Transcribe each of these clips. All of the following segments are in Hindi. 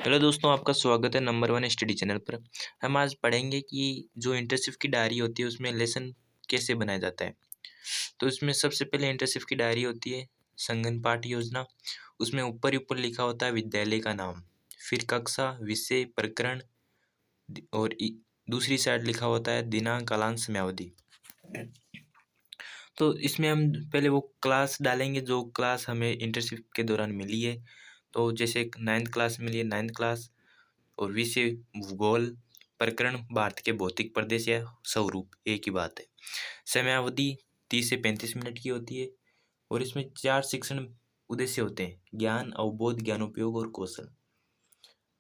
हेलो दोस्तों, आपका स्वागत है नंबर वन स्टडी चैनल पर। हम आज पढ़ेंगे कि जो इंटर्नशिप की डायरी होती है उसमें लेसन कैसे बनाया जाता है। तो इसमें सबसे पहले इंटर्नशिप की डायरी होती है संगन पाठ योजना। उसमें ऊपर ही ऊपर लिखा होता है विद्यालय का नाम, फिर कक्षा, विषय, प्रकरण और दूसरी साइड लिखा होता है दिनांक, कालांश, समयावधि। तो इसमें हम पहले वो क्लास डालेंगे जो क्लास हमें इंटर्नशिप के दौरान मिली है। तो जैसे 9th क्लास मिली है, 9th क्लास, और विषय भूगोल, प्रकरण भारत के भौतिक प्रदेश या स्वरूप, एक ही बात है। समयावधि 30 से 35 मिनट की होती है और इसमें 4 शिक्षण उद्देश्य होते हैं: ज्ञान, अवबोध, ज्ञानोपयोग और कौशल।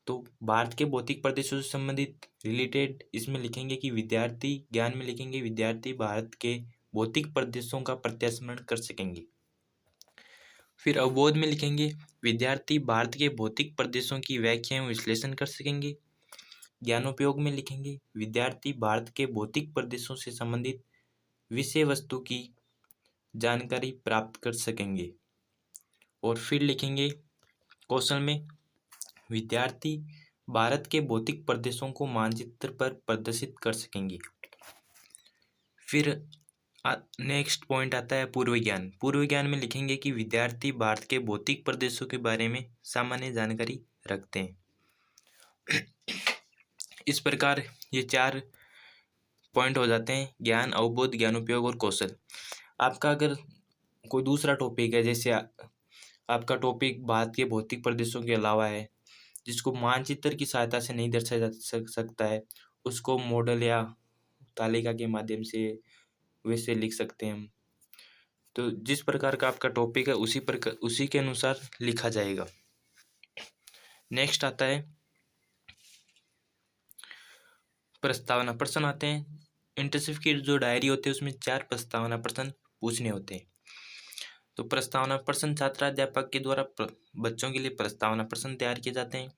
तो भारत के भौतिक प्रदेशों से संबंधित रिलेटेड इसमें लिखेंगे कि विद्यार्थी, ज्ञान में लिखेंगे विद्यार्थी भारत के भौतिक प्रदेशों का प्रत्यास्मरण कर सकेंगे। फिर अवबोध में लिखेंगे विद्यार्थी भारत के भौतिक प्रदेशों की व्याख्या एवं विश्लेषण कर सकेंगे। ज्ञानोपयोग में लिखेंगे विद्यार्थी भारत के भौतिक प्रदेशों से संबंधित विषय वस्तु की जानकारी प्राप्त कर सकेंगे। और फिर लिखेंगे कौशल में विद्यार्थी भारत के भौतिक प्रदेशों को मानचित्र पर प्रदर्शित कर सकेंगे। फिर नेक्स्ट पॉइंट आता है पूर्व ज्ञान। पूर्व ज्ञान में लिखेंगे कि विद्यार्थी भारत के भौतिक प्रदेशों के बारे में सामान्य जानकारी रखते हैं। इस प्रकार ये 4 पॉइंट हो जाते हैं: ज्ञान, अवबोध, ज्ञानोपयोग और कौशल। आपका अगर कोई दूसरा टॉपिक है, जैसे आपका टॉपिक भारत के भौतिक प्रदेशों के अलावा है जिसको मानचित्र की सहायता से नहीं दर्शाया जा सकता है, उसको मॉडल या तालिका के माध्यम से वैसे लिख सकते हैं हम। तो जिस प्रकार का आपका टॉपिक है उसी के अनुसार लिखा जाएगा। नेक्स्ट आता है प्रस्तावना प्रश्न आते हैं। इंटर्नशिप की जो डायरी होती है उसमें 4 प्रस्तावना प्रश्न पूछने होते हैं। तो प्रस्तावना प्रश्न छात्राध्यापक के द्वारा बच्चों के लिए प्रस्तावना प्रश्न तैयार किए जाते हैं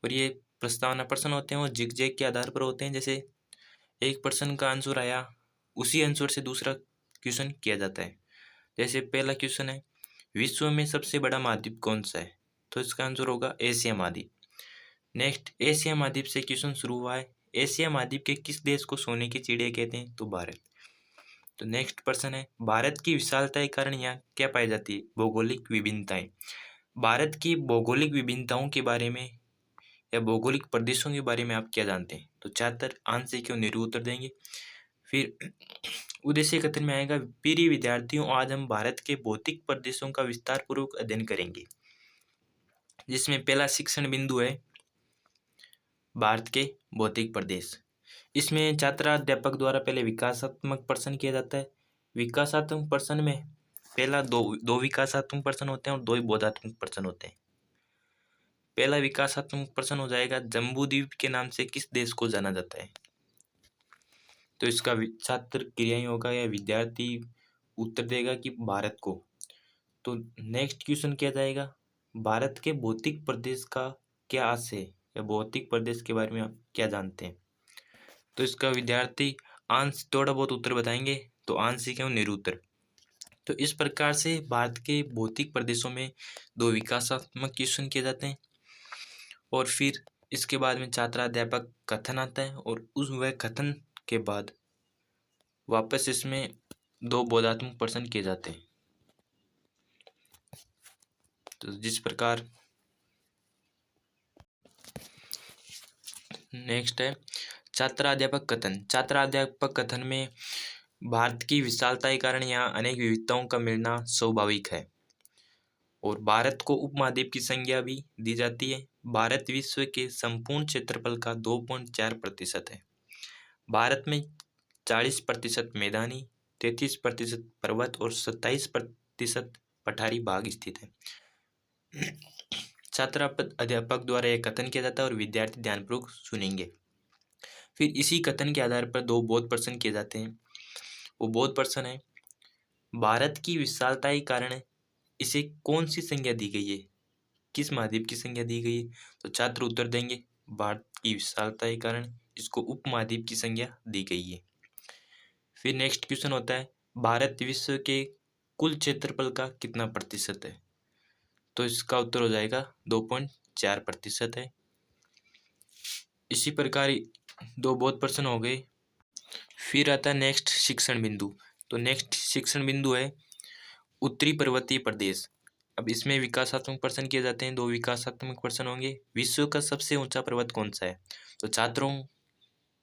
और ये प्रस्तावना प्रश्न होते हैं वो जिगजैग के आधार पर होते हैं। जैसे एक प्रश्न का आंसर आया, उसी आंसर से दूसरा क्वेश्चन किया जाता है। जैसे पहला क्वेश्चन है विश्व में सबसे बड़ा महाद्वीप कौन सा है, तो इसका आंसर होगा एशिया महाद्वीप। नेक्स्ट एशिया महाद्वीप से क्वेश्चन शुरू हुआ है, एशिया महाद्वीप के किस देश को सोने की चिड़िया कहते हैं, तो भारत। तो नेक्स्ट प्रश्न है भारत की विशालता के कारण यहाँ क्या पाई जाती है, भौगोलिक विभिन्नताएं। भारत की भौगोलिक विभिन्नताओं के बारे में या भौगोलिक प्रदेशों के बारे में आप क्या जानते हैं, तो छात्र आंसर क्यों निरू उत्तर देंगे। फिर उद्देश्य कथन में आएगा प्रिय विद्यार्थियों, आज हम भारत के भौतिक प्रदेशों का विस्तार पूर्वक अध्ययन करेंगे, जिसमें पहला शिक्षण बिंदु है भारत के भौतिक प्रदेश। इसमें छात्राध्यापक द्वारा पहले विकासात्मक प्रश्न किया जाता है। विकासात्मक प्रश्न में पहला दो विकासात्मक प्रश्न होते हैं और 2 बोधात्मक प्रश्न होते हैं। पहला विकासात्मक प्रश्न हो जाएगा जम्बू द्वीप के नाम से किस देश को जाना जाता है, तो इसका छात्र क्रियाएं होगा या विद्यार्थी उत्तर देगा कि भारत को। तो नेक्स्ट क्वेश्चन क्या जाएगा भारत के भौतिक प्रदेश का क्या आशय है या भौतिक प्रदेश के बारे में आप क्या जानते हैं, तो इसका विद्यार्थी आंश थोड़ा बहुत उत्तर बताएंगे, तो आंशिक एवं निरूत्तर। तो इस प्रकार से भारत के भौतिक प्रदेशों में 2 विकासात्मक क्वेश्चन किए जाते हैं और फिर इसके बाद में छात्राध्यापक कथन आता है और वह कथन के बाद वापस इसमें 2 बोधात्मक प्रश्न किए जाते हैं। तो जिस प्रकार नेक्स्ट है छात्राध्यापक कथन। छात्राध्यापक कथन में भारत की विशालता के कारण यहाँ अनेक विविधताओं का मिलना स्वाभाविक है और भारत को उपमहाद्वीप की संज्ञा भी दी जाती है। भारत विश्व के संपूर्ण क्षेत्रफल का 2.4% है। भारत में 40% मैदानी, 33% पर्वत और 27% पठारी भाग स्थित है। छात्र अध्यापक द्वारा यह कथन किया जाता है और विद्यार्थी ध्यानपूर्वक सुनेंगे। फिर इसी कथन के आधार पर 2 बोध प्रश्न किए जाते हैं। वो बोध प्रश्न है भारत की विशालता के कारण इसे कौन सी संज्ञा दी गई है, किस महाद्वीप की संज्ञा दी गई है, तो छात्र उत्तर देंगे भारत की विशालता के कारण इसको उपमहाद्वीप की संज्ञा दी गई है। फिर नेक्स्ट क्वेश्चन होता है भारत विश्व के कुल क्षेत्रफल का कितना प्रतिशत है, तो इसका उत्तर हो जाएगा 2.4% है। इसी प्रकार दो बोध प्रश्न हो गए। फिर आता है नेक्स्ट शिक्षण बिंदु। तो नेक्स्ट शिक्षण बिंदु है उत्तरी पर्वतीय प्रदेश। अब इसमें विकासात्मक प्रश्न किए जाते हैं। दो विकासात्मक प्रश्न होंगे। विश्व का सबसे ऊंचा पर्वत कौन सा है? तो छात्रों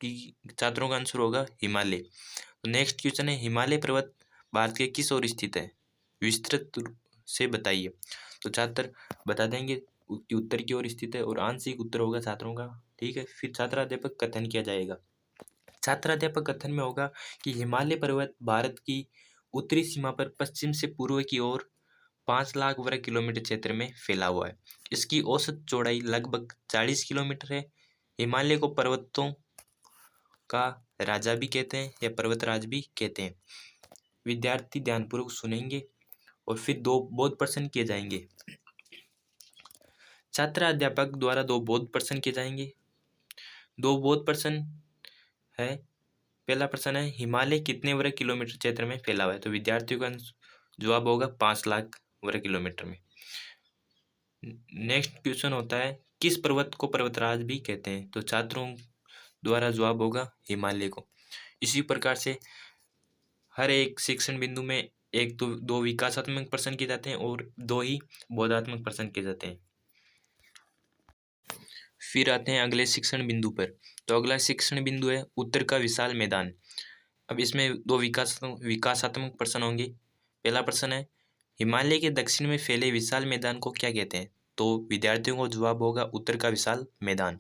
का आंसर होगा हिमालय। तो नेक्स्ट क्वेश्चन है हिमालय पर्वत भारत के किस ओर स्थित है? विस्तृत रूप से बताइए। तो छात्र बता देंगे कि उत्तर की ओर स्थित है और आंशिक उत्तर होगा छात्रों का। ठीक है। फिर छात्राध्यापक कथन किया जाएगा। छात्राध्यापक कथन में होगा कि हिमालय पर्वत भारत की उत्तरी सीमा पर पश्चिम से पूर्व की ओर 5 लाख वर्ग किलोमीटर क्षेत्र में फैला हुआ है। इसकी औसत चौड़ाई लगभग 40 किलोमीटर है। हिमालय को पर्वतों का राजा भी कहते हैं या पर्वतराज भी कहते हैं। विद्यार्थी ध्यानपूर्वक सुनेंगे और फिर दो बोध प्रश्न किए जाएंगे। छात्र अध्यापक द्वारा दो बोध प्रश्न किए जाएंगे। दो बोध प्रश्न है। पहला प्रश्न है हिमालय कितने वर्ग किलोमीटर क्षेत्र में फैला हुआ है? तो विद्यार्थियों का जवाब होगा 5 लाख वर्ग किलोमीटर में। नेक्स्ट क्वेश्चन होता है किस पर्वत को पर्वतराज भी कहते हैं? तो छात्रों द्वारा जवाब होगा हिमालय को। इसी प्रकार से हर एक शिक्षण बिंदु में एक तो दो विकासात्मक प्रश्न किए जाते हैं और दो ही बोधात्मक प्रश्न किए जाते हैं। फिर आते हैं अगले शिक्षण बिंदु पर। तो अगला शिक्षण बिंदु है उत्तर का विशाल मैदान। अब इसमें दो विकासात्मक प्रश्न होंगे। पहला प्रश्न है हिमालय के दक्षिण में फैले विशाल मैदान को क्या कहते हैं? तो विद्यार्थियों को जवाब होगा उत्तर का विशाल मैदान।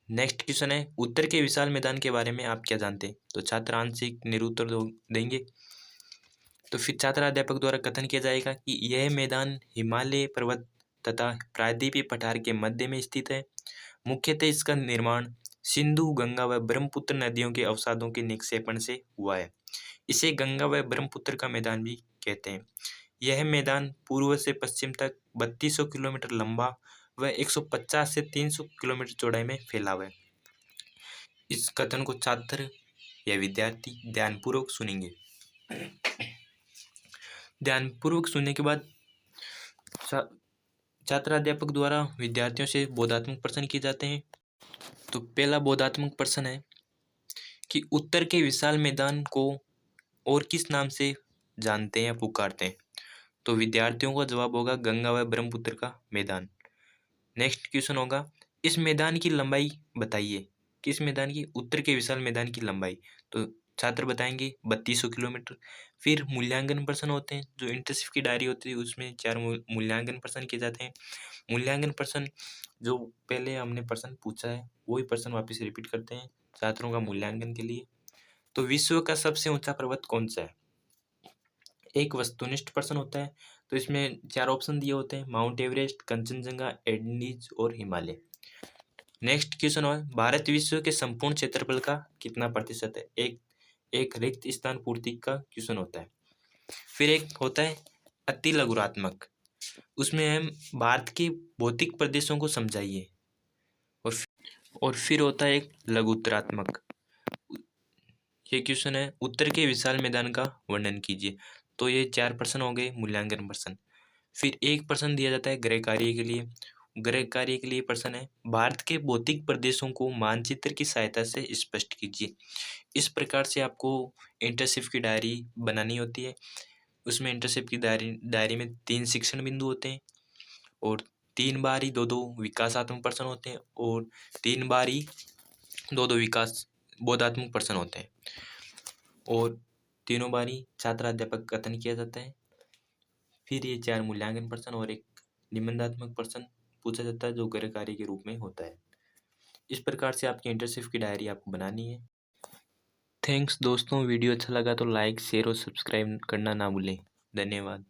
नेक्स्ट क्वेश्चन है उत्तर के विशाल मैदान के बारे में आप क्या जानते हैं? तो छात्र आंशिक निरुत्तर देंगे। तो फिर छात्र अध्यापक द्वारा कथन किया जाएगा कि यह मैदान हिमालय पर्वत तथा प्रायद्वीपीय पठार के मध्य में स्थित है। मुख्यतः इसका निर्माण सिंधु, गंगा व ब्रह्मपुत्र नदियों के अवसादों के निक्षेपण से हुआ है। इसे गंगा व ब्रह्मपुत्र का मैदान भी कहते हैं। यह मैदान पूर्व से पश्चिम तक 3200 किलोमीटर लंबा व 150 से 300 किलोमीटर चौड़ाई में फैला हुआ है। इस कथन को छात्र या विद्यार्थी ध्यानपूर्वक सुनेंगे। ध्यानपूर्वक सुनने के बाद छात्र अध्यापक द्वारा विद्यार्थियों से बोधात्मक प्रश्न किए जाते हैं। तो पहला बोधात्मक प्रश्न है कि उत्तर के विशाल मैदान को और किस नाम से जानते हैं या पुकारते हैं? तो विद्यार्थियों का जवाब होगा गंगा व ब्रह्मपुत्र का मैदान। नेक्स्ट क्वेश्चन होगा इस मैदान की लंबाई बताइए। किस मैदान की? उत्तर के विशाल मैदान की लंबाई। तो छात्र बताएंगे 3200 किलोमीटर। फिर मूल्यांकन प्रश्न होते हैं जो इंटरशिप की डायरी होती है उसमें 4 मूल्यांकन प्रश्न किए जाते हैं। मूल्यांकन प्रश्न जो पहले हमने प्रश्न पूछा है वही प्रश्न वापस रिपीट करते हैं छात्रों का मूल्यांकन के लिए। तो विश्व का सबसे ऊंचा पर्वत कौन सा है? एक वस्तुनिष्ठ प्रश्न होता है। तो इसमें 4 ऑप्शन दिए होते हैं माउंट एवरेस्ट, कंचनजंगा, एंडीज और हिमालय। नेक्स्ट क्वेश्चन है भारत विश्व के संपूर्ण क्षेत्रफल का कितना प्रतिशत है? एक रिक्त स्थान पूर्ति का क्वेश्चन होता है। फिर एक होता है अति लघुरात्मक। उसमें हम भारत के भौतिक प्रदेशों को समझाइए। और फिर होता है एक लघुत्तरात्मक। ये क्वेश्चन है उत्तर के विशाल मैदान का वर्णन कीजिए। तो ये 4 प्रश्न हो गए मूल्यांकन प्रश्न। फिर एक प्रश्न दिया जाता है गृह कार्य के लिए। गृह कार्य के लिए प्रश्न है भारत के भौतिक प्रदेशों को मानचित्र की सहायता से स्पष्ट कीजिए। इस प्रकार से आपको इंटरशिप की डायरी बनानी होती है। उसमें इंटरशिप की डायरी में 3 शिक्षण बिंदु होते हैं और 3 बार ही 2-2 विकासात्मक प्रश्न होते हैं और 3 बार ही 2-2 बोधात्मक प्रश्न होते हैं और तीनों बार ही छात्र अध्यापक कथन किया जाता है। फिर ये 4 मूल्यांकन प्रश्न और एक निबंधात्मक प्रश्न पूछा जाता है जो गृह कार्य के रूप में होता है। इस प्रकार से आपकी इंटरशिप की डायरी आपको बनानी है। थैंक्स दोस्तों, वीडियो अच्छा लगा तो लाइक, शेयर और सब्सक्राइब करना ना भूलें। धन्यवाद।